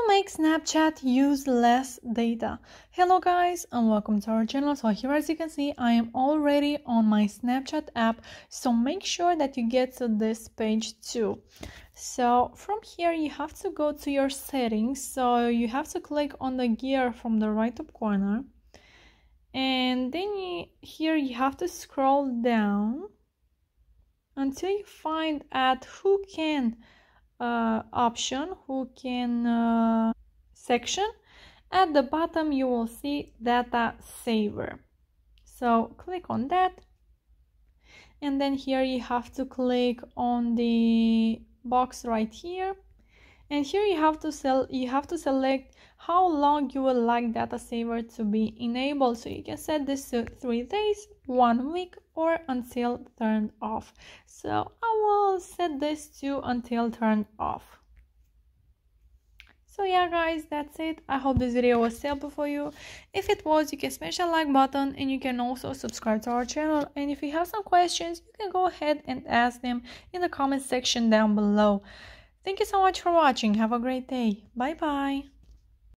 make Snapchat use less data? Hello guys and welcome to our channel. So here, as you can see, I am already on my Snapchat app, so make sure that you get to this page too. So from here you have to go to your settings, so you have to click on the gear from the right top corner, and then here you have to scroll down until you find at who can option, who can section. At the bottom you will see data saver, so click on that, and then here you have to click on the box right here, and here you have to select how long you would like data saver to be enabled. So you can set this to 3 days, 1 week, or until turned off. So I will set this to until turned off. So yeah guys, that's it. I hope this video was helpful for you. If it was, you can smash the like button, and you can also subscribe to our channel. And if you have some questions, you can go ahead and ask them in the comment section down below. Thank you so much for watching. Have a great day. Bye bye.